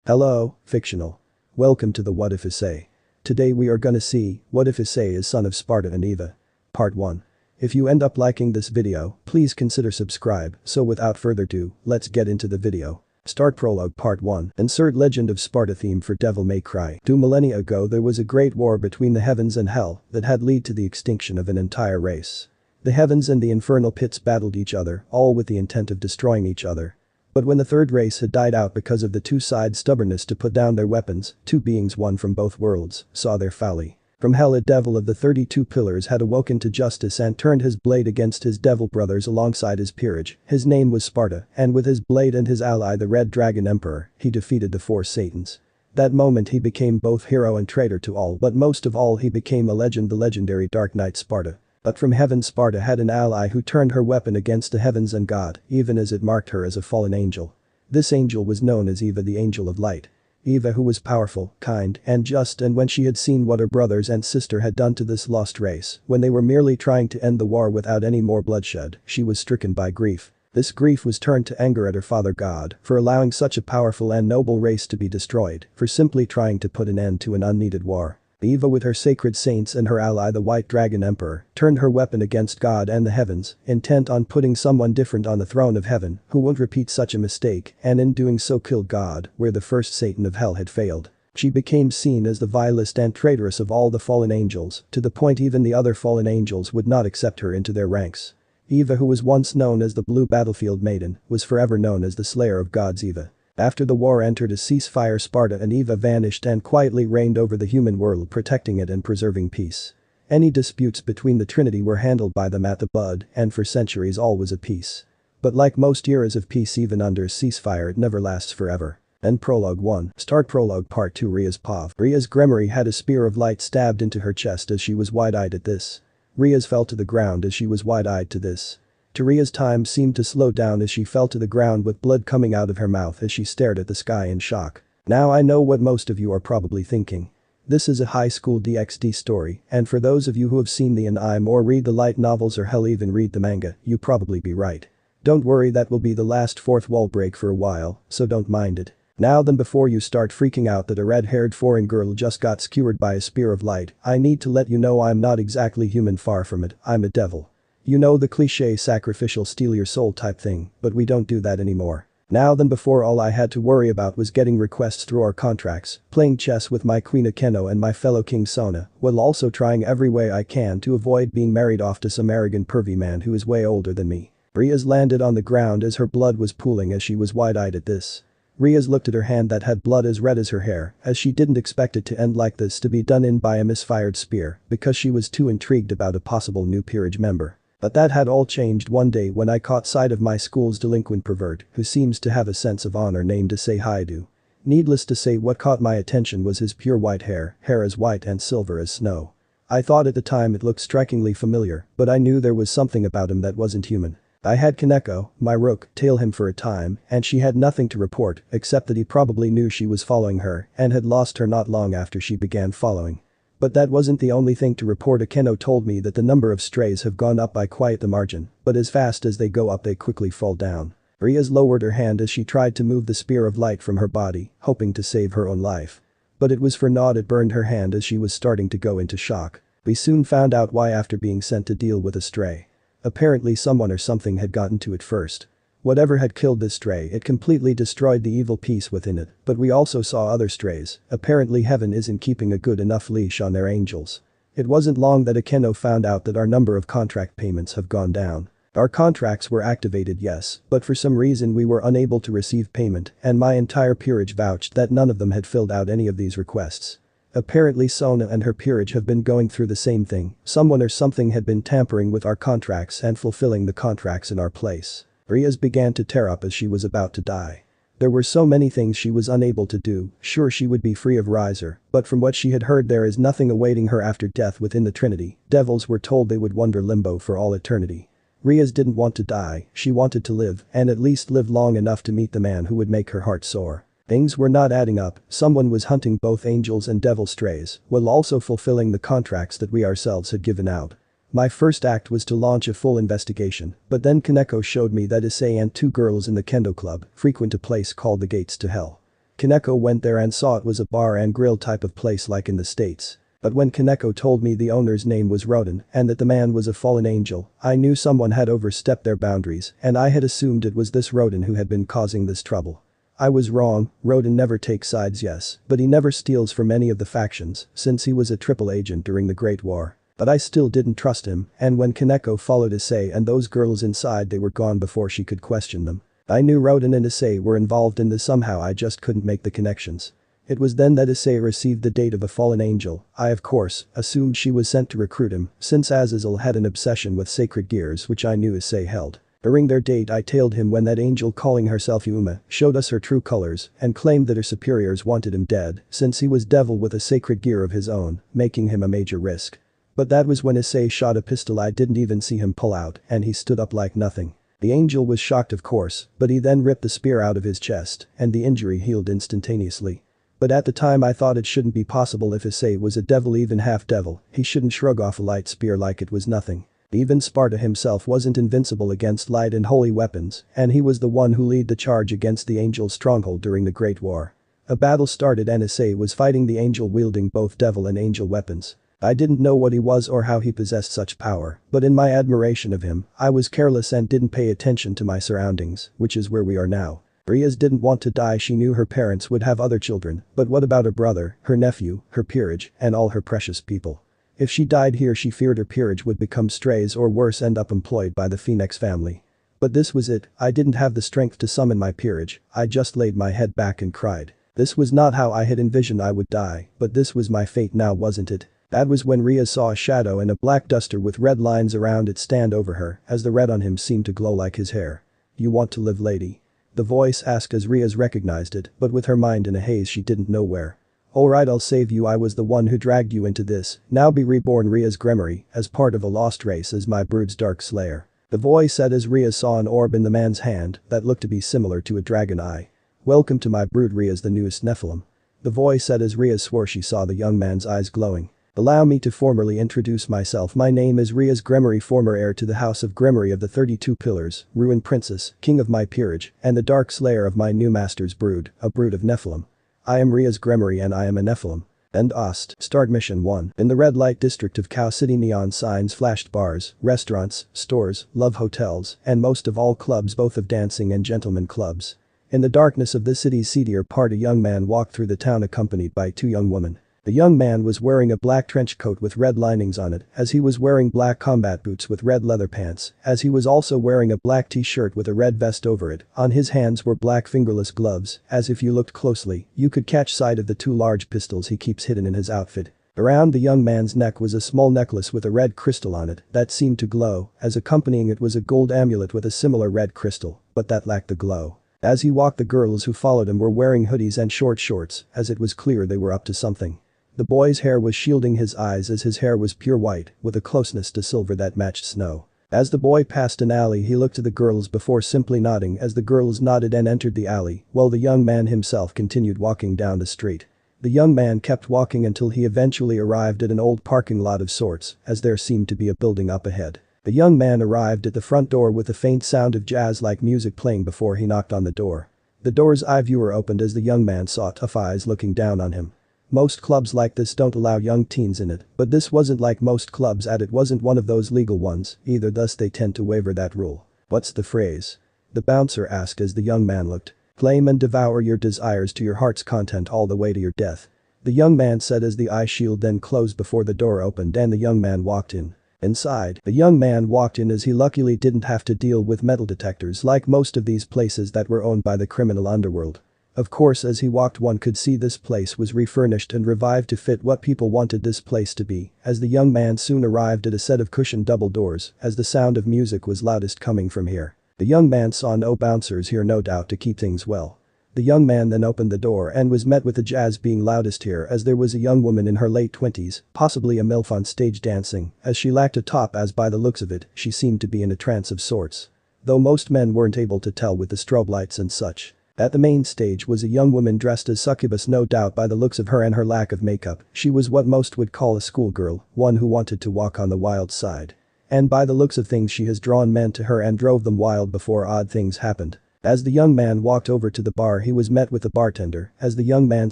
Hello, fictional. Welcome to the What If Issei. Today we are gonna see, what if Issei is son of Sparda and Eva? Part 1. If you end up liking this video, please consider subscribe, so without further ado, let's get into the video. Start Prologue Part 1. Insert Legend of Sparta theme for Devil May Cry. 2 millennia ago there was a great war between the heavens and hell that had led to the extinction of an entire race. The heavens and the infernal pits battled each other, all with the intent of destroying each other. But when the third race had died out because of the two sides' stubbornness to put down their weapons, two beings one from both worlds saw their folly. From hell a devil of the 32 pillars had awoken to justice and turned his blade against his devil brothers alongside his peerage. His name was Sparda, and with his blade and his ally the Red Dragon Emperor, he defeated the four Satans. That moment he became both hero and traitor to all, but most of all he became a legend, the legendary Dark Knight Sparda. But from heaven Sparda had an ally who turned her weapon against the heavens and God, even as it marked her as a fallen angel. This angel was known as Eva, the Angel of Light. Eva, who was powerful, kind, and just, and when she had seen what her brothers and sister had done to this lost race, when they were merely trying to end the war without any more bloodshed, she was stricken by grief. This grief was turned to anger at her father God for allowing such a powerful and noble race to be destroyed, for simply trying to put an end to an unneeded war. Eva, with her sacred saints and her ally the White Dragon Emperor, turned her weapon against God and the heavens, intent on putting someone different on the throne of heaven who won't repeat such a mistake, and in doing so killed God where the first Satan of hell had failed. She became seen as the vilest and traitorous of all the fallen angels, to the point even the other fallen angels would not accept her into their ranks. Eva, who was once known as the Blue Battlefield Maiden, was forever known as the Slayer of Gods. Eva. After the war entered a ceasefire, Sparda and Eva vanished and quietly reigned over the human world, protecting it and preserving peace. Any disputes between the Trinity were handled by them at the bud, and for centuries all was at peace. But like most eras of peace, even under ceasefire it never lasts forever. End Prologue 1. Start Prologue Part 2. Ria's POV. Ria's Gremory had a spear of light stabbed into her chest as she was wide-eyed at this. Ria's fell to the ground as she was wide-eyed to this. Ria's time seemed to slow down as she fell to the ground with blood coming out of her mouth as she stared at the sky in shock. Now I know what most of you are probably thinking. This is a high school DxD story, and for those of you who have seen the anime or read the light novels or hell even read the manga, you probably be right. Don't worry, that will be the last fourth wall break for a while, so don't mind it. Now then, before you start freaking out that a red-haired foreign girl just got skewered by a spear of light, I need to let you know I'm not exactly human, far from it, I'm a devil. You know, the cliché sacrificial steal your soul type thing, but we don't do that anymore. Now then, before all I had to worry about was getting requests through our contracts, playing chess with my queen Akeno and my fellow king Sona, while also trying every way I can to avoid being married off to some arrogant pervy man who is way older than me. Ria's landed on the ground as her blood was pooling as she was wide-eyed at this. Ria's looked at her hand that had blood as red as her hair, as she didn't expect it to end like this, to be done in by a misfired spear, because she was too intrigued about a possible new peerage member. But that had all changed one day when I caught sight of my school's delinquent pervert who seems to have a sense of honor, named Issei Hyoudou. Needless to say, what caught my attention was his pure white hair as white and silver as snow. I thought at the time it looked strikingly familiar, but I knew there was something about him that wasn't human. I had Kaneko, my rook, tail him for a time, and she had nothing to report except that he probably knew she was following her and had lost her not long after she began following. But that wasn't the only thing to report. Akeno told me that the number of strays have gone up by quite the margin, but as fast as they go up they quickly fall down. Ria's lowered her hand as she tried to move the spear of light from her body, hoping to save her own life. But it was for naught, it burned her hand as she was starting to go into shock. We soon found out why after being sent to deal with a stray. Apparently someone or something had gotten to it first. Whatever had killed this stray, it completely destroyed the evil piece within it, but we also saw other strays. Apparently heaven isn't keeping a good enough leash on their angels. It wasn't long that Akeno found out that our number of contract payments have gone down. Our contracts were activated, yes, but for some reason we were unable to receive payment, and my entire peerage vouched that none of them had filled out any of these requests. Apparently Sona and her peerage have been going through the same thing. Someone or something had been tampering with our contracts and fulfilling the contracts in our place. Ria's began to tear up as she was about to die. There were so many things she was unable to do. Sure, she would be free of Riser, but from what she had heard there is nothing awaiting her after death within the Trinity. Devils were told they would wander limbo for all eternity. Ria's didn't want to die, she wanted to live, and at least live long enough to meet the man who would make her heart soar. Things were not adding up. Someone was hunting both angels and devil strays, while also fulfilling the contracts that we ourselves had given out. My first act was to launch a full investigation, but then Kaneko showed me that Issei and two girls in the kendo club frequent a place called the Gates to Hell. Kaneko went there and saw it was a bar and grill type of place like in the States. But when Kaneko told me the owner's name was Rodin and that the man was a fallen angel, I knew someone had overstepped their boundaries and I had assumed it was this Rodin who had been causing this trouble. I was wrong, Rodin never takes sides, yes, but he never steals from any of the factions since he was a triple agent during the Great War. But I still didn't trust him, and when Kaneko followed Issei and those girls inside, they were gone before she could question them. I knew Rodin and Issei were involved in this somehow, I just couldn't make the connections. It was then that Issei received the date of a fallen angel. I of course assumed she was sent to recruit him since Azazel had an obsession with sacred gears which I knew Issei held. During their date I tailed him when that angel calling herself Yuma showed us her true colors and claimed that her superiors wanted him dead since he was devil with a sacred gear of his own, making him a major risk. But that was when Issei shot a pistol I didn't even see him pull out and he stood up like nothing. The angel was shocked of course, but he then ripped the spear out of his chest and the injury healed instantaneously. But at the time I thought it shouldn't be possible if Issei was a devil, even half devil, he shouldn't shrug off a light spear like it was nothing. Even Sparda himself wasn't invincible against light and holy weapons, and he was the one who led the charge against the angel's stronghold during the Great War. A battle started and Issei was fighting the angel wielding both devil and angel weapons. I didn't know what he was or how he possessed such power, but in my admiration of him, I was careless and didn't pay attention to my surroundings, which is where we are now. Riaz didn't want to die, she knew her parents would have other children, but what about her brother, her nephew, her peerage, and all her precious people? If she died here she feared her peerage would become strays or worse end up employed by the Phoenix family. But this was it, I didn't have the strength to summon my peerage, I just laid my head back and cried. This was not how I had envisioned I would die, but this was my fate now, wasn't it? That was when Riaz saw a shadow and a black duster with red lines around it stand over her as the red on him seemed to glow like his hair. You want to live, lady? The voice asked as Riaz recognized it, but with her mind in a haze she didn't know where. Alright, I'll save you, I was the one who dragged you into this, now be reborn Riaz Gremory, as part of a lost race as my brood's dark slayer. The voice said as Riaz saw an orb in the man's hand that looked to be similar to a dragon eye. Welcome to my brood, Riaz, the newest Nephilim. The voice said as Riaz swore she saw the young man's eyes glowing. Allow me to formally introduce myself, my name is Riaz Gremory, former heir to the House of Gremory of the 32 Pillars, Ruined Princess, king of my peerage, and the dark slayer of my new master's brood, a brood of Nephilim. I am Riaz Gremory and I am a Nephilim. End Ost. Start Mission 1. In the red light district of Cow City, neon signs flashed bars, restaurants, stores, love hotels, and most of all clubs, both of dancing and gentlemen clubs. In the darkness of the city's seedier part, a young man walked through the town accompanied by two young women. The young man was wearing a black trench coat with red linings on it, as he was wearing black combat boots with red leather pants, as he was also wearing a black t-shirt with a red vest over it. On his hands were black fingerless gloves, as if you looked closely, you could catch sight of the two large pistols he keeps hidden in his outfit. Around the young man's neck was a small necklace with a red crystal on it that seemed to glow, as accompanying it was a gold amulet with a similar red crystal, but that lacked the glow. As he walked, the girls who followed him were wearing hoodies and short shorts, as it was clear they were up to something. The boy's hair was shielding his eyes as his hair was pure white, with a closeness to silver that matched snow. As the boy passed an alley, he looked to the girls before simply nodding as the girls nodded and entered the alley, while the young man himself continued walking down the street. The young man kept walking until he eventually arrived at an old parking lot of sorts, as there seemed to be a building up ahead. The young man arrived at the front door with a faint sound of jazz-like music playing before he knocked on the door. The door's eye viewer opened as the young man saw tough eyes looking down on him. Most clubs like this don't allow young teens in it, but this wasn't like most clubs, and it wasn't one of those legal ones either, thus they tend to waiver that rule. What's the phrase? The bouncer asked as the young man looked. Claim and devour your desires to your heart's content all the way to your death. The young man said as the eye shield then closed before the door opened and the young man walked in. Inside, the young man walked in as he luckily didn't have to deal with metal detectors like most of these places that were owned by the criminal underworld. Of course, as he walked one could see this place was refurnished and revived to fit what people wanted this place to be, as the young man soon arrived at a set of cushioned double doors, as the sound of music was loudest coming from here. The young man saw no bouncers here, no doubt to keep things well. The young man then opened the door and was met with the jazz being loudest here, as there was a young woman in her late 20s, possibly a MILF, on stage dancing, as she lacked a top, as by the looks of it, she seemed to be in a trance of sorts. Though most men weren't able to tell with the strobe lights and such. At the main stage was a young woman dressed as succubus, no doubt by the looks of her and her lack of makeup, she was what most would call a schoolgirl, one who wanted to walk on the wild side. And by the looks of things she has drawn men to her and drove them wild before odd things happened. As the young man walked over to the bar, he was met with the bartender as the young man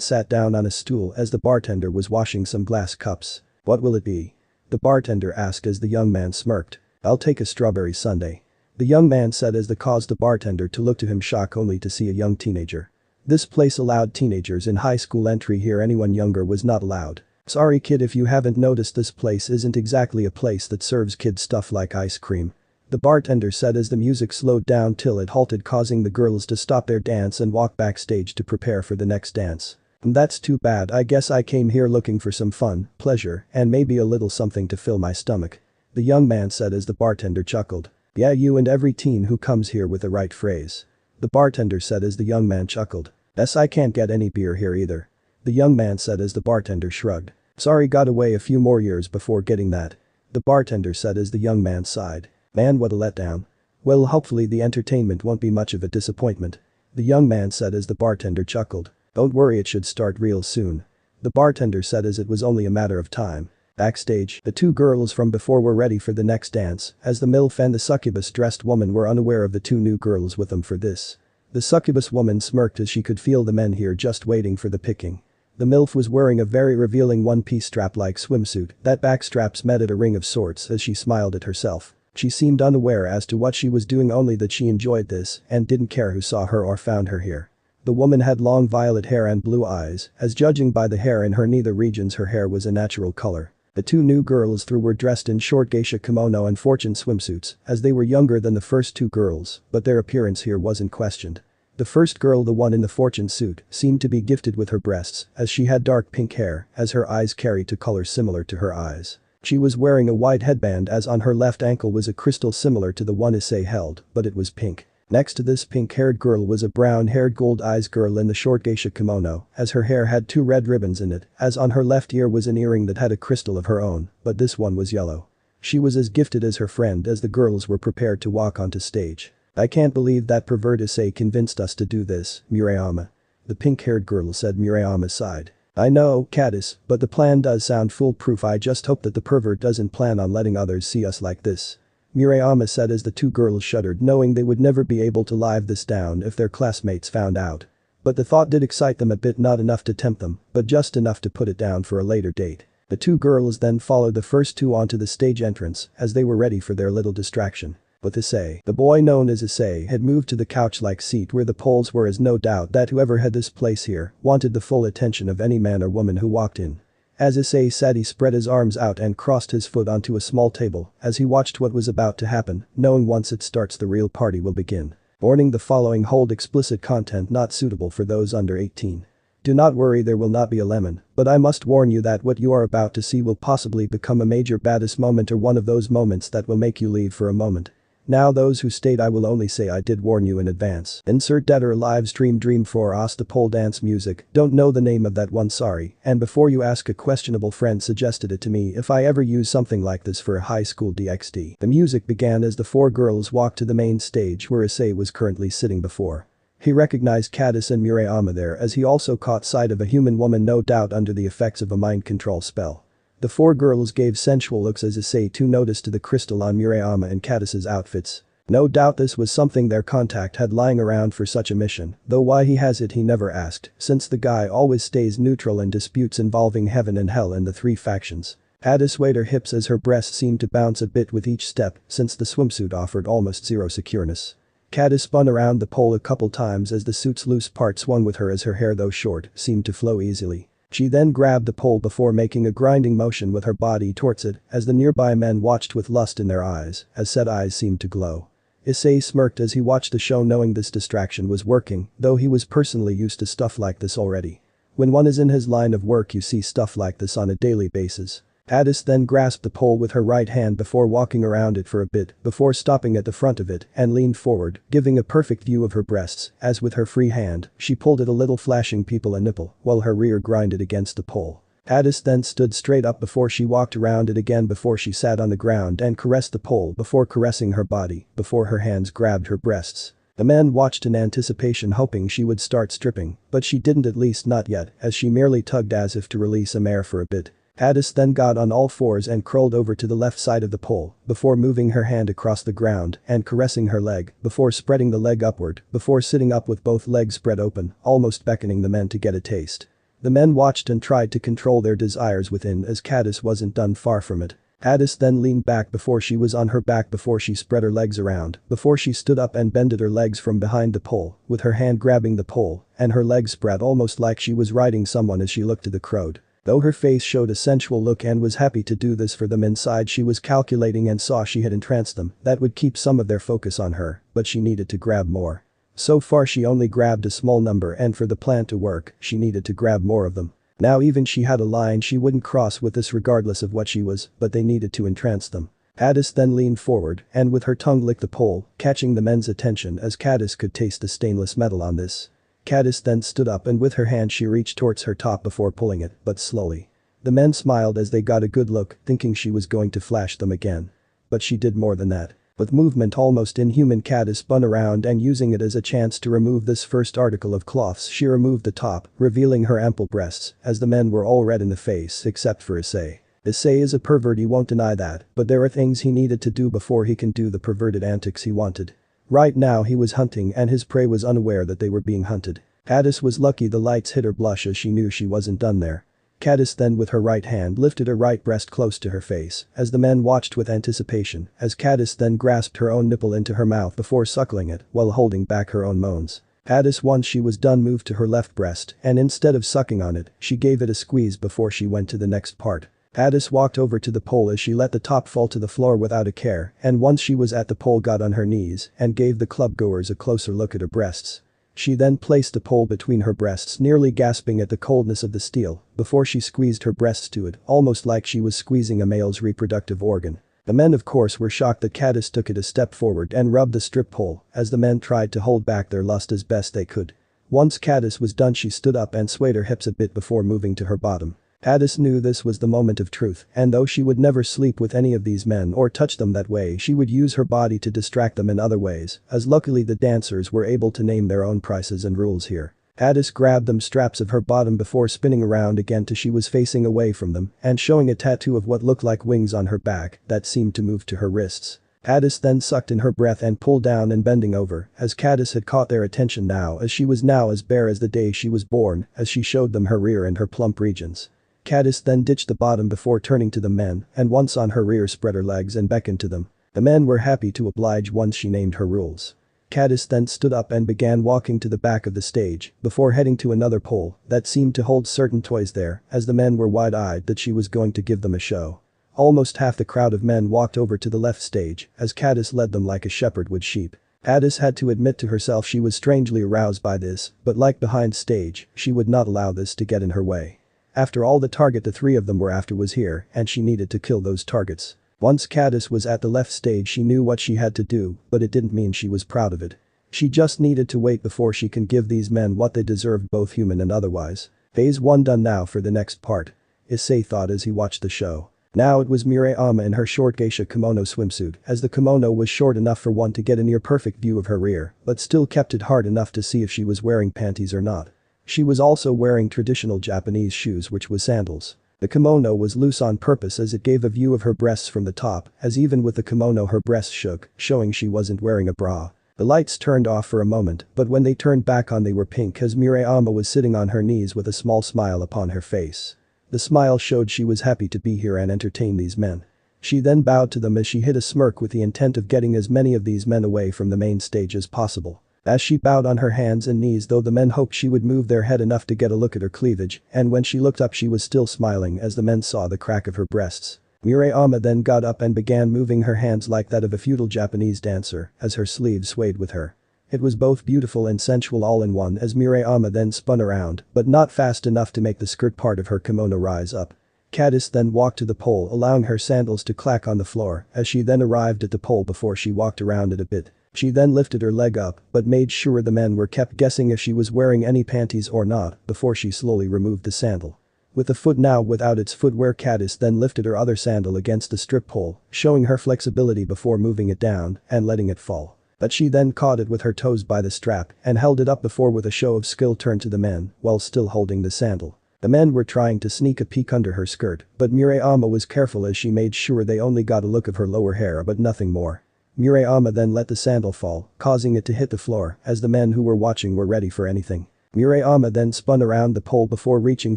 sat down on a stool as the bartender was washing some glass cups. "What will it be?" the bartender asked as the young man smirked. "I'll take a strawberry sundae," the young man said as that caused the bartender to look to him, shock only to see a young teenager. This place allowed teenagers in high school entry here, anyone younger was not allowed. "Sorry kid, if you haven't noticed, this place isn't exactly a place that serves kids stuff like ice cream," the bartender said as the music slowed down till it halted, causing the girls to stop their dance and walk backstage to prepare for the next dance. "That's too bad. I guess I came here looking for some fun, pleasure, and maybe a little something to fill my stomach," the young man said as the bartender chuckled. "Yeah, you and every teen who comes here with the right phrase," the bartender said as the young man chuckled. "Yes, I can't get any beer here either," the young man said as the bartender shrugged. "Sorry, got away a few more years before getting that," the bartender said as the young man sighed. "Man, what a letdown." "Well, hopefully the entertainment won't be much of a disappointment," the young man said as the bartender chuckled. "Don't worry, it should start real soon," the bartender said as it was only a matter of time. Backstage, the two girls from before were ready for the next dance as the MILF and the succubus-dressed woman were unaware of the two new girls with them for this. The succubus woman smirked as she could feel the men here just waiting for the picking. The MILF was wearing a very revealing one-piece strap-like swimsuit that backstraps met at a ring of sorts as she smiled at herself. She seemed unaware as to what she was doing, only that she enjoyed this and didn't care who saw her or found her here. The woman had long violet hair and blue eyes, as judging by the hair in her nether regions her hair was a natural color. The two new girls through were dressed in short geisha kimono and fortune swimsuits as they were younger than the first two girls, but their appearance here wasn't questioned. The first girl, the one in the fortune suit, seemed to be gifted with her breasts as she had dark pink hair as her eyes carried to colors similar to her eyes. She was wearing a white headband as on her left ankle was a crystal similar to the one Issei held, but it was pink. Next to this pink-haired girl was a brown-haired gold-eyes girl in the short geisha kimono as her hair had two red ribbons in it, as on her left ear was an earring that had a crystal of her own, but this one was yellow. She was as gifted as her friend as the girls were prepared to walk onto stage. "I can't believe that pervert Issei convinced us to do this, Murayama," the pink-haired girl said. Murayama sighed. "I know, Caddis, but the plan does sound foolproof. I just hope that the pervert doesn't plan on letting others see us like this," Murayama said as the two girls shuddered, knowing they would never be able to live this down if their classmates found out. But the thought did excite them a bit, not enough to tempt them, but just enough to put it down for a later date. The two girls then followed the first two onto the stage entrance as they were ready for their little distraction. But Issei, the boy known as Issei, had moved to the couch-like seat where the poles were, as no doubt that whoever had this place here wanted the full attention of any man or woman who walked in. As Issei sat, he spread his arms out and crossed his foot onto a small table as he watched what was about to happen, knowing once it starts the real party will begin. Warning: the following hold explicit content not suitable for those under 18. Do not worry, there will not be a lemon, but I must warn you that what you are about to see will possibly become a major baddest moment, or one of those moments that will make you leave for a moment. Now those who stayed, I will only say I did warn you in advance. Insert dead or live stream dream for us the pole dance music, don't know the name of that one, sorry, and before you ask, a questionable friend suggested it to me if I ever use something like this for a high school DxD. The music began as the four girls walked to the main stage where Issei was currently sitting before. He recognized Caddis and Murayama there as he also caught sight of a human woman, no doubt under the effects of a mind control spell. The four girls gave sensual looks as Issei too noticed the crystal on Murayama and Caddis's outfits. No doubt this was something their contact had lying around for such a mission, though why he has it he never asked, since the guy always stays neutral in disputes involving heaven and hell in the three factions. Caddis swayed her hips as her breasts seemed to bounce a bit with each step since the swimsuit offered almost zero secureness. Caddis spun around the pole a couple times as the suit's loose part swung with her as her hair, though short, seemed to flow easily. She then grabbed the pole before making a grinding motion with her body towards it as the nearby men watched with lust in their eyes as said eyes seemed to glow. Issei smirked as he watched the show, knowing this distraction was working, though he was personally used to stuff like this already. When one is in his line of work you see stuff like this on a daily basis. Caddis then grasped the pole with her right hand before walking around it for a bit before stopping at the front of it and leaned forward, giving a perfect view of her breasts as with her free hand she pulled it a little, flashing people a nipple while her rear grinded against the pole. Caddis then stood straight up before she walked around it again before she sat on the ground and caressed the pole before caressing her body before her hands grabbed her breasts. The men watched in anticipation, hoping she would start stripping, but she didn't, at least not yet, as she merely tugged as if to release some air for a bit. Addis then got on all fours and crawled over to the left side of the pole, before moving her hand across the ground and caressing her leg, before spreading the leg upward, before sitting up with both legs spread open, almost beckoning the men to get a taste. The men watched and tried to control their desires within as Caddis wasn't done far from it. Addis then leaned back before she was on her back, before she spread her legs around, before she stood up and bended her legs from behind the pole, with her hand grabbing the pole, and her legs spread almost like she was riding someone as she looked to the crowd. Though her face showed a sensual look and was happy to do this for them inside, she was calculating and saw she had entranced them. That would keep some of their focus on her, but she needed to grab more. So far she only grabbed a small number, and for the plan to work, she needed to grab more of them. Now even she had a line she wouldn't cross with this regardless of what she was, but they needed to entrance them. Addis then leaned forward and with her tongue licked the pole, catching the men's attention as Caddis could taste the stainless metal on this. Caddis then stood up and with her hand she reached towards her top before pulling it, but slowly. The men smiled as they got a good look, thinking she was going to flash them again. But she did more than that. With movement almost inhuman, Caddis spun around and using it as a chance to remove this first article of cloths, she removed the top, revealing her ample breasts, as the men were all red in the face except for Issei. Issei is a pervert, he won't deny that, but there are things he needed to do before he can do the perverted antics he wanted. Right now he was hunting and his prey was unaware that they were being hunted. Addis was lucky the lights hit her blush as she knew she wasn't done there. Caddis then with her right hand lifted her right breast close to her face as the men watched with anticipation as Caddis then grasped her own nipple into her mouth before suckling it while holding back her own moans. Addis, once she was done, moved to her left breast and instead of sucking on it, she gave it a squeeze before she went to the next part. Addis walked over to the pole as she let the top fall to the floor without a care, and once she was at the pole got on her knees and gave the clubgoers a closer look at her breasts. She then placed the pole between her breasts, nearly gasping at the coldness of the steel, before she squeezed her breasts to it, almost like she was squeezing a male's reproductive organ. The men of course were shocked that Caddis took it a step forward and rubbed the strip pole as the men tried to hold back their lust as best they could. Once Caddis was done, she stood up and swayed her hips a bit before moving to her bottom. Addis knew this was the moment of truth, and though she would never sleep with any of these men or touch them that way, she would use her body to distract them in other ways, as luckily the dancers were able to name their own prices and rules here. Addis grabbed them straps of her bottom before spinning around again till she was facing away from them and showing a tattoo of what looked like wings on her back that seemed to move to her wrists. Addis then sucked in her breath and pulled down and bending over as Caddis had caught their attention now, as she was now as bare as the day she was born as she showed them her rear and her plump regions. Caddis then ditched the bottom before turning to the men and once on her rear spread her legs and beckoned to them. The men were happy to oblige once she named her rules. Caddis then stood up and began walking to the back of the stage before heading to another pole that seemed to hold certain toys there as the men were wide-eyed that she was going to give them a show. Almost half the crowd of men walked over to the left stage as Caddis led them like a shepherd would sheep. Addis had to admit to herself she was strangely aroused by this, but like behind stage, she would not allow this to get in her way. After all, the target the three of them were after was here and she needed to kill those targets. Once Caddis was at the left stage, she knew what she had to do, but it didn't mean she was proud of it. She just needed to wait before she can give these men what they deserved, both human and otherwise. Phase 1 done, now for the next part. Issei thought as he watched the show. Now it was Mireama in her short geisha kimono swimsuit, as the kimono was short enough for one to get a near perfect view of her rear, but still kept it hard enough to see if she was wearing panties or not. She was also wearing traditional Japanese shoes, which was sandals. The kimono was loose on purpose as it gave a view of her breasts from the top, as even with the kimono her breasts shook, showing she wasn't wearing a bra. The lights turned off for a moment, but when they turned back on they were pink as Mireama was sitting on her knees with a small smile upon her face. The smile showed she was happy to be here and entertain these men. She then bowed to them as she hid a smirk with the intent of getting as many of these men away from the main stage as possible. As she bowed on her hands and knees, though the men hoped she would move their head enough to get a look at her cleavage, and when she looked up she was still smiling as the men saw the crack of her breasts. Mireama then got up and began moving her hands like that of a feudal Japanese dancer as her sleeves swayed with her. It was both beautiful and sensual all in one as Mireama then spun around, but not fast enough to make the skirt part of her kimono rise up. Caddis then walked to the pole, allowing her sandals to clack on the floor as she then arrived at the pole before she walked around it a bit. She then lifted her leg up but made sure the men were kept guessing if she was wearing any panties or not before she slowly removed the sandal. With the foot now without its footwear, Caddis then lifted her other sandal against the strip pole, showing her flexibility before moving it down and letting it fall. But she then caught it with her toes by the strap and held it up before with a show of skill turned to the men while still holding the sandal. The men were trying to sneak a peek under her skirt, but Murayama was careful as she made sure they only got a look of her lower hair but nothing more. Murayama then let the sandal fall, causing it to hit the floor as the men who were watching were ready for anything. Murayama then spun around the pole before reaching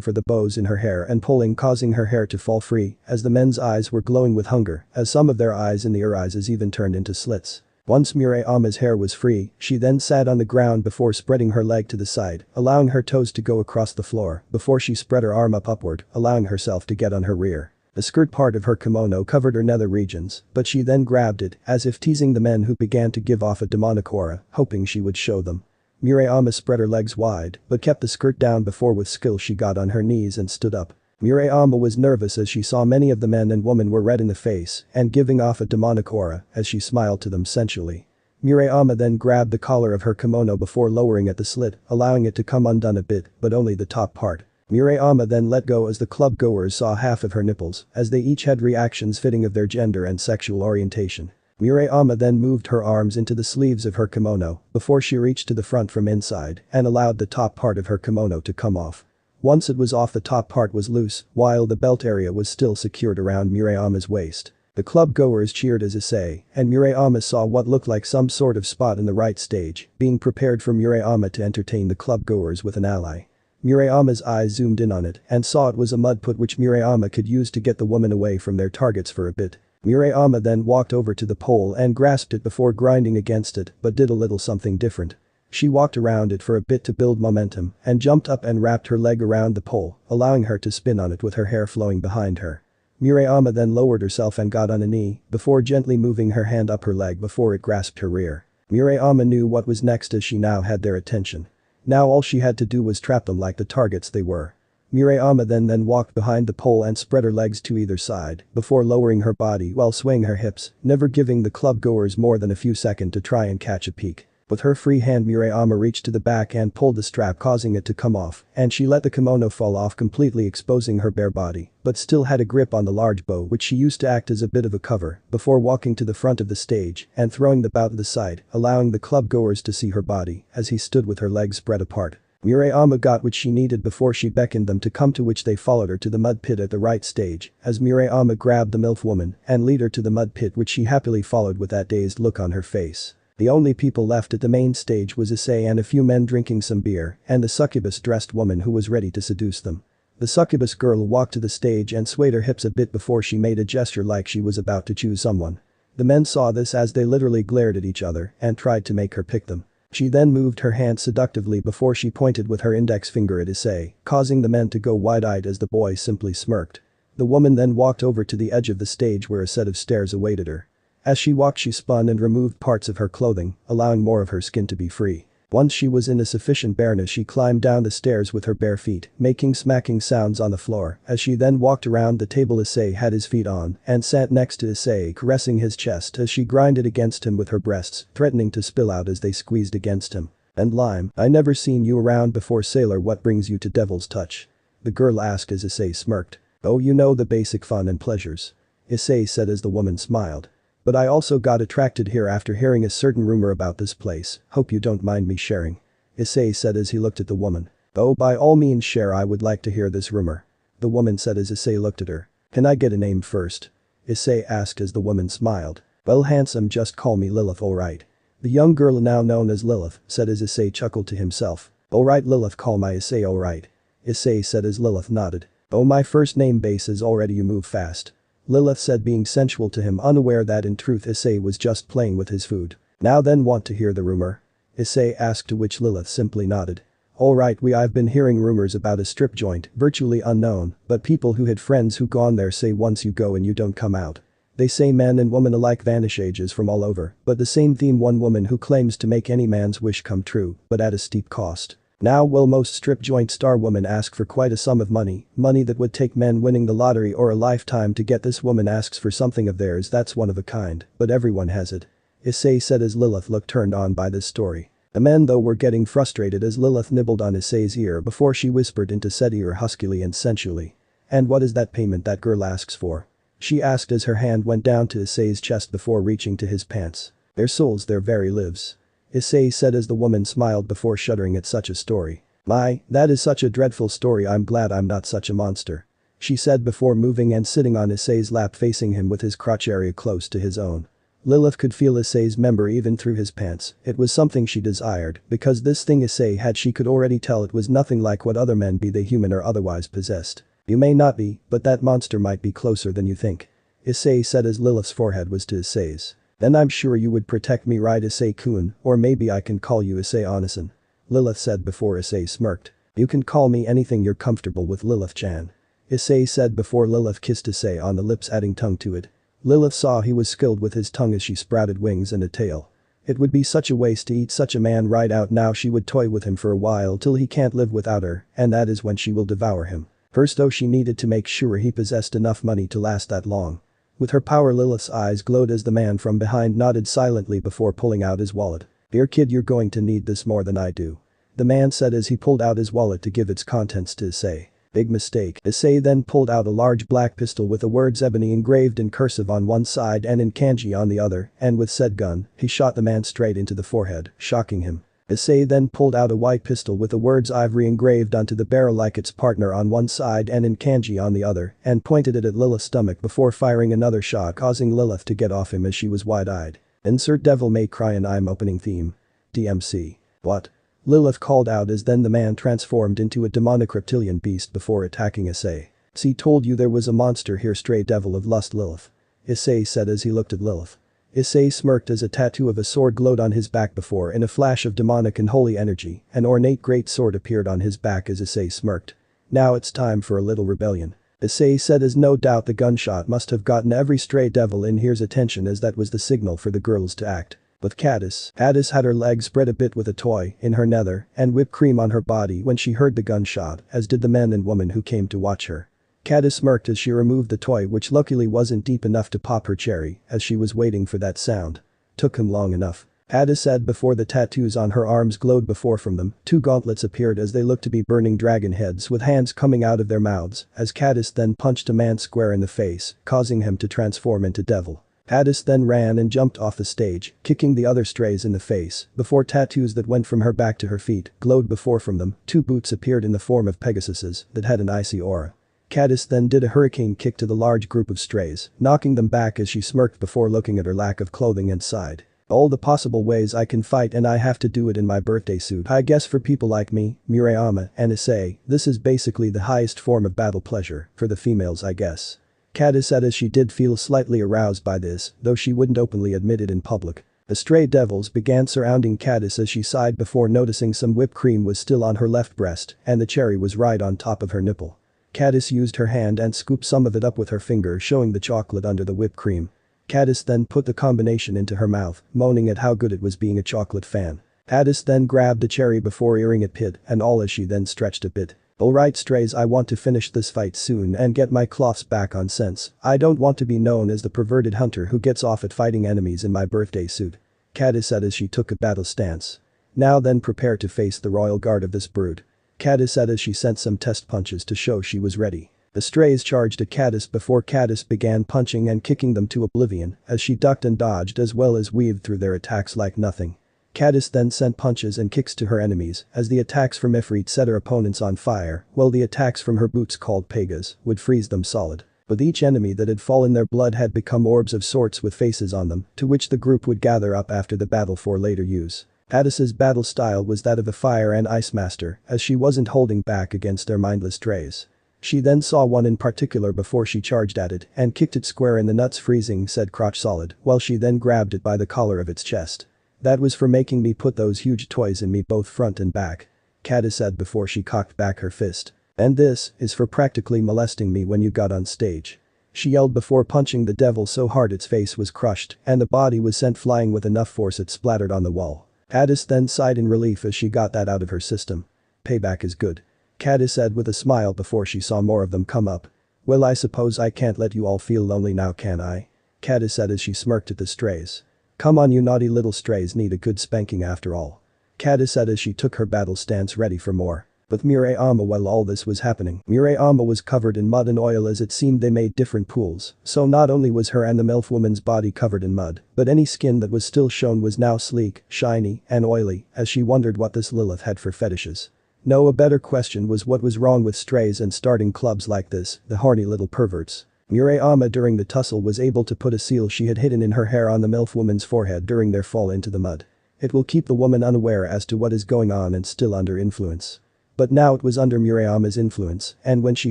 for the bows in her hair and pulling, causing her hair to fall free as the men's eyes were glowing with hunger as some of their eyes in the eyes even turned into slits. Once Murayama's hair was free, she then sat on the ground before spreading her leg to the side, allowing her toes to go across the floor before she spread her arm upward, allowing herself to get on her rear. The skirt part of her kimono covered her nether regions, but she then grabbed it as if teasing the men who began to give off a demonic aura, hoping she would show them. Murayama spread her legs wide but kept the skirt down before with skill she got on her knees and stood up. Murayama was nervous as she saw many of the men and women were red in the face and giving off a demonic aura as she smiled to them sensually. Murayama then grabbed the collar of her kimono before lowering at the slit, allowing it to come undone a bit but only the top part. Murayama then let go as the club goers saw half of her nipples as they each had reactions fitting of their gender and sexual orientation. Murayama then moved her arms into the sleeves of her kimono before she reached to the front from inside and allowed the top part of her kimono to come off. Once it was off, the top part was loose while the belt area was still secured around Murayama's waist. The club goers cheered as Issei and Murayama saw what looked like some sort of spot in the right stage, being prepared for Murayama to entertain the club goers with an ally. Murayama's eyes zoomed in on it and saw it was a mud put which Murayama could use to get the woman away from their targets for a bit. Murayama then walked over to the pole and grasped it before grinding against it but did a little something different. She walked around it for a bit to build momentum and jumped up and wrapped her leg around the pole, allowing her to spin on it with her hair flowing behind her. Murayama then lowered herself and got on a knee before gently moving her hand up her leg before it grasped her rear. Murayama knew what was next as she now had their attention. Now all she had to do was trap them like the targets they were. Murayama then walked behind the pole and spread her legs to either side before lowering her body while swaying her hips, never giving the club goers more than a few seconds to try and catch a peek. With her free hand Murayama reached to the back and pulled the strap causing it to come off and she let the kimono fall off completely exposing her bare body but still had a grip on the large bow which she used to act as a bit of a cover before walking to the front of the stage and throwing the bow to the side, allowing the club goers to see her body as he stood with her legs spread apart. Murayama got what she needed before she beckoned them to come, to which they followed her to the mud pit at the right stage as Murayama grabbed the MILF woman and led her to the mud pit, which she happily followed with that dazed look on her face. The only people left at the main stage was Issei and a few men drinking some beer and the succubus-dressed woman who was ready to seduce them. The succubus girl walked to the stage and swayed her hips a bit before she made a gesture like she was about to choose someone. The men saw this as they literally glared at each other and tried to make her pick them. She then moved her hand seductively before she pointed with her index finger at Issei, causing the men to go wide-eyed as the boy simply smirked. The woman then walked over to the edge of the stage where a set of stairs awaited her. As she walked she spun and removed parts of her clothing, allowing more of her skin to be free. Once she was in a sufficient bareness she climbed down the stairs with her bare feet, making smacking sounds on the floor as she then walked around the table Issei had his feet on and sat next to Issei, caressing his chest as she grinded against him with her breasts, threatening to spill out as they squeezed against him. "And Lime, I never seen you around before, sailor, what brings you to Devil's Touch?" the girl asked as Issei smirked. "Oh, you know, the basic fun and pleasures," Issei said as the woman smiled. "But I also got attracted here after hearing a certain rumor about this place, hope you don't mind me sharing," Issei said as he looked at the woman. "Oh, by all means share, I would like to hear this rumor," the woman said as Issei looked at her. "Can I get a name first?" Issei asked as the woman smiled. "Well, handsome, just call me Lilith, alright." The young girl, now known as Lilith, said as Issei chuckled to himself. "Alright Lilith, call my Issei, alright," Issei said as Lilith nodded. "Oh, my first name base is already, you move fast," Lilith said, being sensual to him, unaware that in truth Issei was just playing with his food. "Now then, want to hear the rumor?" Issei asked, to which Lilith simply nodded. "Alright, I've been hearing rumors about a strip joint, virtually unknown, but people who had friends who gone there say once you go and you don't come out. They say men and women alike vanish ages from all over, but the same theme, one woman who claims to make any man's wish come true, but at a steep cost. Now, will most strip joint star women ask for quite a sum of money that would take men winning the lottery or a lifetime to get. This woman asks for something of theirs that's one of a kind, but everyone has it," Issei said as Lilith looked turned on by this story. The men though were getting frustrated as Lilith nibbled on Issei's ear before she whispered into said ear huskily and sensually. "And what is that payment that girl asks for?" she asked as her hand went down to Issei's chest before reaching to his pants. "Their souls, their very lives," Issei said as the woman smiled before shuddering at such a story. My, that is such a dreadful story, I'm glad I'm not such a monster. She said before moving and sitting on Issei's lap facing him with his crotch area close to his own. Lilith could feel Issei's member even through his pants. It was something she desired, because this thing Issei had she could already tell it was nothing like what other men, be they human or otherwise possessed. You may not be, but that monster might be closer than you think. Issei said as Lilith's forehead was to Issei's. Then I'm sure you would protect me, right Issei-kun, or maybe I can call you Issei Onisan. Lilith said before Issei smirked. You can call me anything you're comfortable with, Lilith-chan. Issei said before Lilith kissed Issei on the lips, adding tongue to it. Lilith saw he was skilled with his tongue as she sprouted wings and a tail. It would be such a waste to eat such a man right out now. She would toy with him for a while till he can't live without her, and that is when she will devour him. First though she needed to make sure he possessed enough money to last that long. With her power Lilith's eyes glowed as the man from behind nodded silently before pulling out his wallet. Dear kid, you're going to need this more than I do. The man said as he pulled out his wallet to give its contents to Issei. Big mistake. Issei then pulled out a large black pistol with the words ebony engraved in cursive on one side and in kanji on the other, and with said gun, he shot the man straight into the forehead, shocking him. Issei then pulled out a white pistol with the words ivory engraved onto the barrel like its partner on one side and in kanji on the other, and pointed it at Lilith's stomach before firing another shot, causing Lilith to get off him as she was wide-eyed. Insert Devil May Cry and I'm opening theme. DMC. What? Lilith called out as then the man transformed into a demonic reptilian beast before attacking Issei. See, told you there was a monster here, stray devil of lust, Lilith. Issei said as he looked at Lilith. Issei smirked as a tattoo of a sword glowed on his back before in a flash of demonic and holy energy, an ornate great sword appeared on his back as Issei smirked. Now it's time for a little rebellion. Issei said as no doubt the gunshot must have gotten every stray devil in here's attention as that was the signal for the girls to act. But Hadis had her legs spread a bit with a toy in her nether and whipped cream on her body when she heard the gunshot, as did the men and woman who came to watch her. Hadis smirked as she removed the toy, which luckily wasn't deep enough to pop her cherry, as she was waiting for that sound. Took him long enough. Hadis said before the tattoos on her arms glowed before from them, two gauntlets appeared as they looked to be burning dragon heads with hands coming out of their mouths, as Hadis then punched a man square in the face, causing him to transform into devil. Hadis then ran and jumped off the stage, kicking the other strays in the face, before tattoos that went from her back to her feet glowed before from them, two boots appeared in the form of Pegasuses that had an icy aura. Hadis then did a hurricane kick to the large group of strays, knocking them back as she smirked before looking at her lack of clothing and sighed. All the possible ways I can fight and I have to do it in my birthday suit. I guess for people like me, Murayama, and Issei, this is basically the highest form of battle pleasure, for the females I guess. Hadis said as she did feel slightly aroused by this, though she wouldn't openly admit it in public. The stray devils began surrounding Hadis as she sighed before noticing some whipped cream was still on her left breast and the cherry was right on top of her nipple. Hadis used her hand and scooped some of it up with her finger, showing the chocolate under the whipped cream. Hadis then put the combination into her mouth, moaning at how good it was being a chocolate fan. Hadis then grabbed the cherry before earing it pit and all as she then stretched a bit. Alright strays, I want to finish this fight soon and get my cloths back on sense. I don't want to be known as the perverted hunter who gets off at fighting enemies in my birthday suit. Hadis said as she took a battle stance. Now then prepare to face the royal guard of this brood. Hadis said as she sent some test punches to show she was ready. The strays charged at Hadis before Hadis began punching and kicking them to oblivion as she ducked and dodged as well as weaved through their attacks like nothing. Hadis then sent punches and kicks to her enemies as the attacks from Ifrit set her opponents on fire, while the attacks from her boots called Pegas would freeze them solid. With each enemy that had fallen their blood had become orbs of sorts with faces on them, to which the group would gather up after the battle for later use. Hadis's battle style was that of a fire and ice master, as she wasn't holding back against their mindless strays. She then saw one in particular before she charged at it and kicked it square in the nuts, freezing said crotch solid, while she then grabbed it by the collar of its chest. That was for making me put those huge toys in me both front and back. Hadis said before she cocked back her fist. And this is for practically molesting me when you got on stage. She yelled before punching the devil so hard its face was crushed and the body was sent flying with enough force it splattered on the wall. Hadis then sighed in relief as she got that out of her system. Payback is good. Hadis said with a smile before she saw more of them come up. Well, I suppose I can't let you all feel lonely now, can I? Hadis said as she smirked at the strays. Come on, you naughty little strays need a good spanking after all. Hadis said as she took her battle stance ready for more. With Murayama while all this was happening, Murayama was covered in mud and oil as it seemed they made different pools, so not only was her and the MILF woman's body covered in mud, but any skin that was still shown was now sleek, shiny, and oily, as she wondered what this Lilith had for fetishes. No, a better question was what was wrong with strays and starting clubs like this, the horny little perverts. Murayama during the tussle was able to put a seal she had hidden in her hair on the MILF woman's forehead during their fall into the mud. It will keep the woman unaware as to what is going on and still under influence. But now it was under Murayama's influence, and when she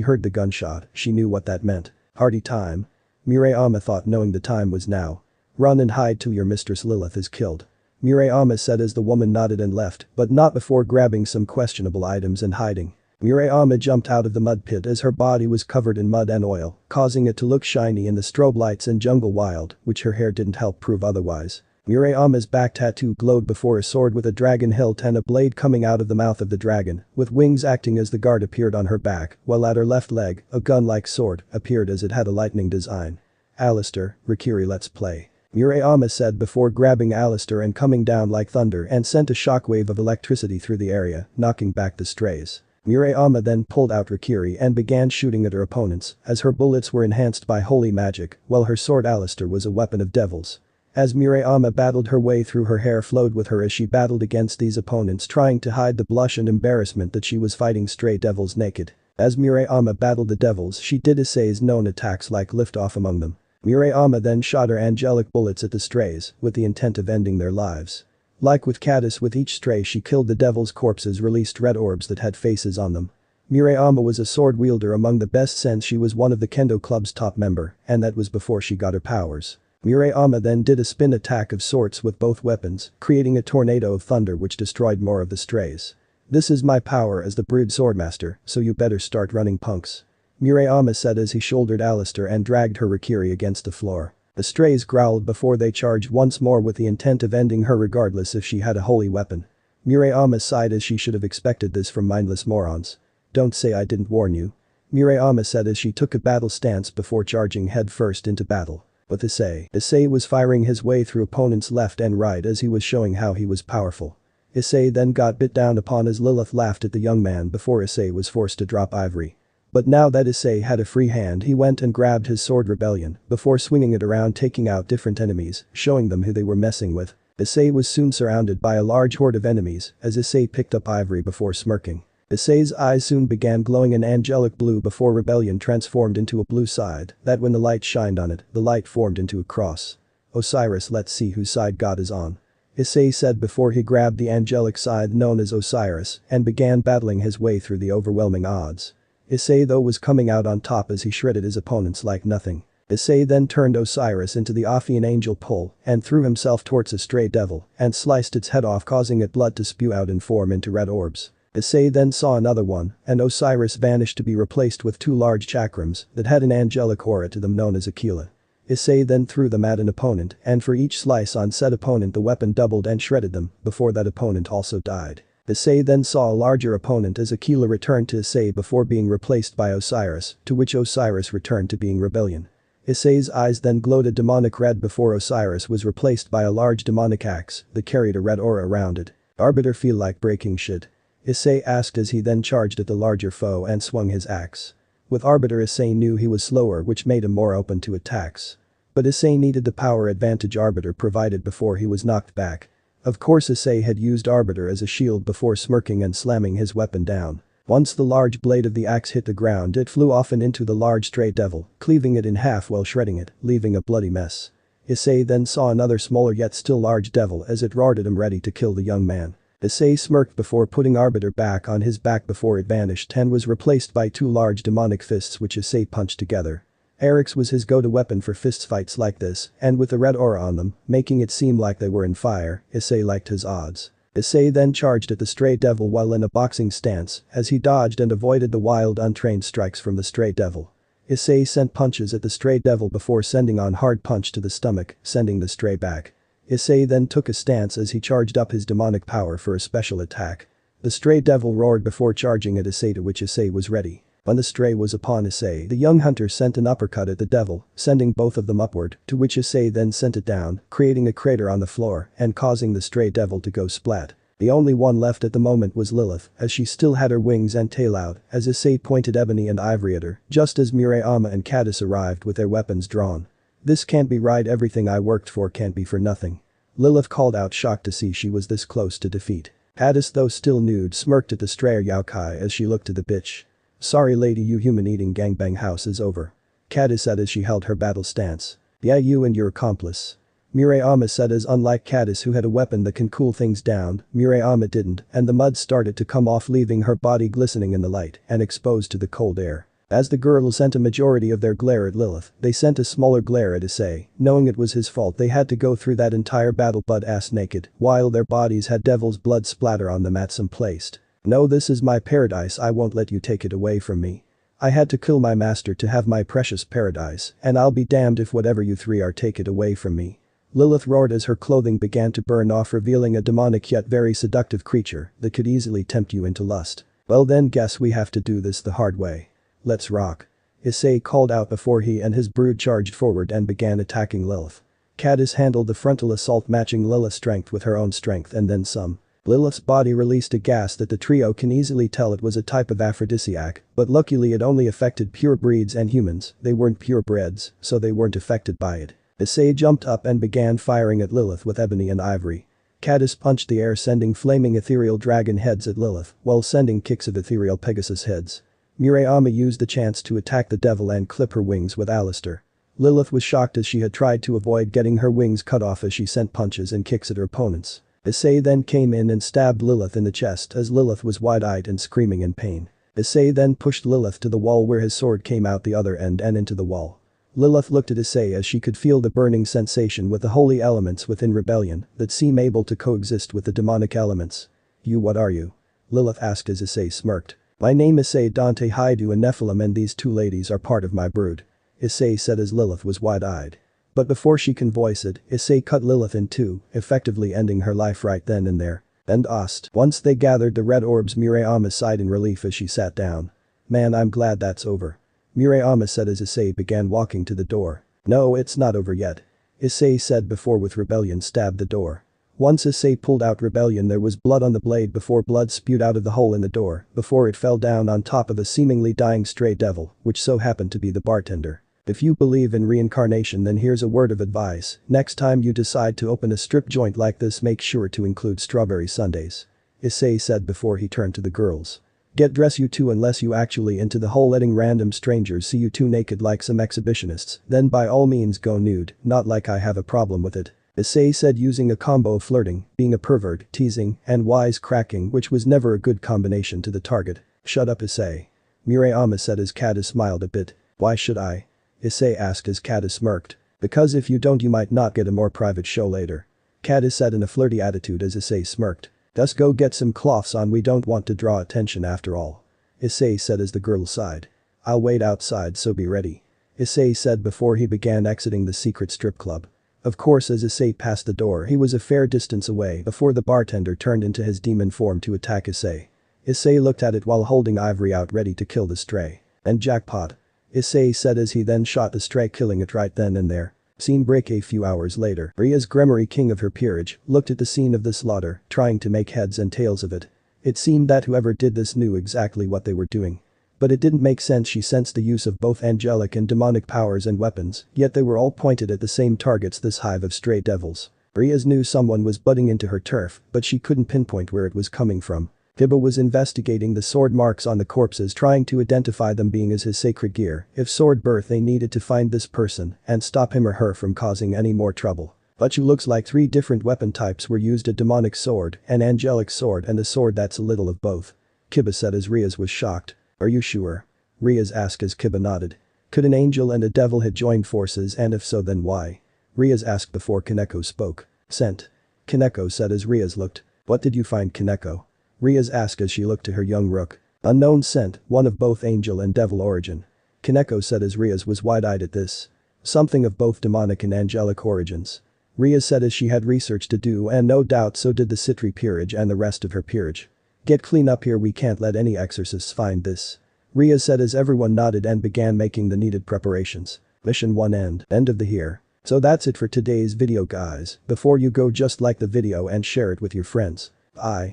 heard the gunshot, she knew what that meant. Hardy time. Murayama thought, knowing the time was now. Run and hide till your mistress Lilith is killed. Murayama said as the woman nodded and left, but not before grabbing some questionable items and hiding. Murayama jumped out of the mud pit as her body was covered in mud and oil, causing it to look shiny in the strobe lights and jungle wild, which her hair didn't help prove otherwise. Murayama's back tattoo glowed before a sword with a dragon hilt and a blade coming out of the mouth of the dragon, with wings acting as the guard appeared on her back, while at her left leg, a gun-like sword appeared as it had a lightning design. Alistair, Rikiri, let's play. Murayama said before grabbing Alistair and coming down like thunder and sent a shockwave of electricity through the area, knocking back the strays. Murayama then pulled out Rikiri and began shooting at her opponents, as her bullets were enhanced by holy magic, while her sword Alistair was a weapon of devils. As Murayama battled her way through, her hair flowed with her as she battled against these opponents, trying to hide the blush and embarrassment that she was fighting stray devils naked. As Murayama battled the devils, she did Issei's known attacks like lift off among them. Murayama then shot her angelic bullets at the strays, with the intent of ending their lives. Like with Caddis, with each stray she killed the devil's corpses released red orbs that had faces on them. Murayama was a sword wielder among the best since she was one of the Kendo Club's top member, and that was before she got her powers. Murayama then did a spin attack of sorts with both weapons, creating a tornado of thunder which destroyed more of the strays. This is my power as the brood swordmaster, so you better start running, punks. Murayama said as he shouldered Alistair and dragged her Rikiri against the floor. The strays growled before they charged once more with the intent of ending her regardless if she had a holy weapon. Murayama sighed as she should have expected this from mindless morons. Don't say I didn't warn you. Murayama said as she took a battle stance before charging headfirst into battle. With Issei was firing his way through opponents left and right as he was showing how he was powerful. Issei then got bit down upon as Lilith laughed at the young man before Issei was forced to drop Ivory. But now that Issei had a free hand, he went and grabbed his sword Rebellion before swinging it around, taking out different enemies, showing them who they were messing with. Issei was soon surrounded by a large horde of enemies as Issei picked up Ivory before smirking. Issei's eyes soon began glowing an angelic blue before Rebellion transformed into a blue side that when the light shined on it, the light formed into a cross. Osiris, let's see whose side God is on. Issei said before he grabbed the angelic side known as Osiris and began battling his way through the overwhelming odds. Issei though was coming out on top as he shredded his opponents like nothing. Issei then turned Osiris into the Ophian angel pole and threw himself towards a stray devil and sliced its head off, causing it blood to spew out and form into red orbs. Issei then saw another one and Osiris vanished to be replaced with two large chakrams that had an angelic aura to them known as Aquila. Issei then threw them at an opponent and for each slice on said opponent the weapon doubled and shredded them before that opponent also died. Issei then saw a larger opponent as Aquila returned to Issei before being replaced by Osiris, to which Osiris returned to being Rebellion. Issei's eyes then glowed a demonic red before Osiris was replaced by a large demonic axe that carried a red aura around it. Arbiter feel like breaking shit? Issei asked as he then charged at the larger foe and swung his axe. With Arbiter Issei knew he was slower, which made him more open to attacks. But Issei needed the power advantage Arbiter provided before he was knocked back. Of course Issei had used Arbiter as a shield before smirking and slamming his weapon down. Once the large blade of the axe hit the ground, it flew off and into the large stray devil, cleaving it in half while shredding it, leaving a bloody mess. Issei then saw another smaller yet still large devil as it roared at him ready to kill the young man. Issei smirked before putting Arbiter back on his back before it vanished and was replaced by two large demonic fists which Issei punched together. Eric's was his go-to weapon for fistfights like this, and with the red aura on them, making it seem like they were in fire, Issei liked his odds. Issei then charged at the stray devil while in a boxing stance, as he dodged and avoided the wild untrained strikes from the stray devil. Issei sent punches at the stray devil before sending on hard punch to the stomach, sending the stray back. Issei then took a stance as he charged up his demonic power for a special attack. The stray devil roared before charging at Issei, to which Issei was ready. When the stray was upon Issei, the young hunter sent an uppercut at the devil, sending both of them upward, to which Issei then sent it down, creating a crater on the floor and causing the stray devil to go splat. The only one left at the moment was Lilith, as she still had her wings and tail out, as Issei pointed ebony and ivory at her, just as Murayama and Caddis arrived with their weapons drawn. This can't be right, everything I worked for can't be for nothing. Lilith called out, shocked to see she was this close to defeat. Caddis, though still nude, smirked at the stray Yaokai as she looked to the bitch. Sorry lady, you human-eating gangbang house is over. Caddis said as she held her battle stance. Yeah, you and your accomplice. Murayama said as, unlike Caddis who had a weapon that can cool things down, Murayama didn't, and the mud started to come off, leaving her body glistening in the light and exposed to the cold air. As the girls sent a majority of their glare at Lilith, they sent a smaller glare at Issei, knowing it was his fault they had to go through that entire battle butt-ass naked, while their bodies had devil's blood splatter on them at some place. No, this is my paradise, I won't let you take it away from me. I had to kill my master to have my precious paradise, and I'll be damned if whatever you three are take it away from me. Lilith roared as her clothing began to burn off, revealing a demonic yet very seductive creature that could easily tempt you into lust. Well then, guess we have to do this the hard way. Let's rock. Issei called out before he and his brood charged forward and began attacking Lilith. Caddis handled the frontal assault, matching Lilith's strength with her own strength and then some. Lilith's body released a gas that the trio can easily tell it was a type of aphrodisiac, but luckily it only affected pure breeds and humans, they weren't purebreds, so they weren't affected by it. Issei jumped up and began firing at Lilith with ebony and ivory. Caddis punched the air, sending flaming ethereal dragon heads at Lilith, while sending kicks of ethereal Pegasus heads. Murayama used the chance to attack the devil and clip her wings with Alistair. Lilith was shocked as she had tried to avoid getting her wings cut off as she sent punches and kicks at her opponents. Issei then came in and stabbed Lilith in the chest as Lilith was wide-eyed and screaming in pain. Issei then pushed Lilith to the wall where his sword came out the other end and into the wall. Lilith looked at Issei as she could feel the burning sensation with the holy elements within rebellion that seem able to coexist with the demonic elements. You, what are you? Lilith asked as Issei smirked. My name is Issei Dante Hyoudou and Nephilim, and these two ladies are part of my brood. Issei said as Lilith was wide-eyed. But before she can voice it, Issei cut Lilith in two, effectively ending her life right then and there. And asked. Once they gathered the red orbs, Murayama sighed in relief as she sat down. Man, I'm glad that's over. Murayama said as Issei began walking to the door. No, it's not over yet. Issei said before with rebellion stabbed the door. Once Issei pulled out rebellion, there was blood on the blade before blood spewed out of the hole in the door before it fell down on top of a seemingly dying stray devil, which so happened to be the bartender. If you believe in reincarnation, then here's a word of advice: next time you decide to open a strip joint like this, make sure to include strawberry sundaes. Issei said before he turned to the girls. Get dressed you two, unless you actually into the whole letting random strangers see you two naked like some exhibitionists, then by all means go nude, not like I have a problem with it. Issei said, using a combo of flirting, being a pervert, teasing, and wise-cracking, which was never a good combination to the target. Shut up, Issei. Murayama said as Caddis smiled a bit. Why should I? Issei asked as Caddis smirked. Because if you don't, you might not get a more private show later. Caddis said in a flirty attitude as Issei smirked. Just go get some cloths on, we don't want to draw attention after all. Issei said as the girl sighed. I'll wait outside, so be ready. Issei said before he began exiting the secret strip club. Of course, as Issei passed the door, he was a fair distance away before the bartender turned into his demon form to attack Issei. Issei looked at it while holding ivory out ready to kill the stray. And jackpot. Issei said as he then shot the stray, killing it right then and there. Scene break. A few hours later, Ria's Gremory, king of her peerage, looked at the scene of the slaughter, trying to make heads and tails of it. It seemed that whoever did this knew exactly what they were doing. But it didn't make sense. She sensed the use of both angelic and demonic powers and weapons, yet they were all pointed at the same targets, this hive of stray devils. Ria's knew someone was butting into her turf, but she couldn't pinpoint where it was coming from. Hyoudou was investigating the sword marks on the corpses, trying to identify them, being as his sacred gear. If sword birth, they needed to find this person and stop him or her from causing any more trouble. But you looks like 3 different weapon types were used: a demonic sword, an angelic sword, and a sword that's a little of both. Kiba said as Riaz was shocked. Are you sure? Riaz asked as Kiba nodded. Could an angel and a devil have joined forces, and if so then why? Riaz asked before Kaneko spoke. Scent. Kaneko said as Riaz looked. What did you find, Kaneko? Riaz asked as she looked to her young rook. Unknown scent, one of both angel and devil origin. Kaneko said as Riaz was wide-eyed at this. Something of both demonic and angelic origins. Riaz said as she had research to do, and no doubt so did the Citri peerage and the rest of her peerage. Get clean up here, we can't let any exorcists find this. Riaz said as everyone nodded and began making the needed preparations. Mission 1 end of the here. So that's it for today's video, guys. Before you go, just like the video and share it with your friends. Bye.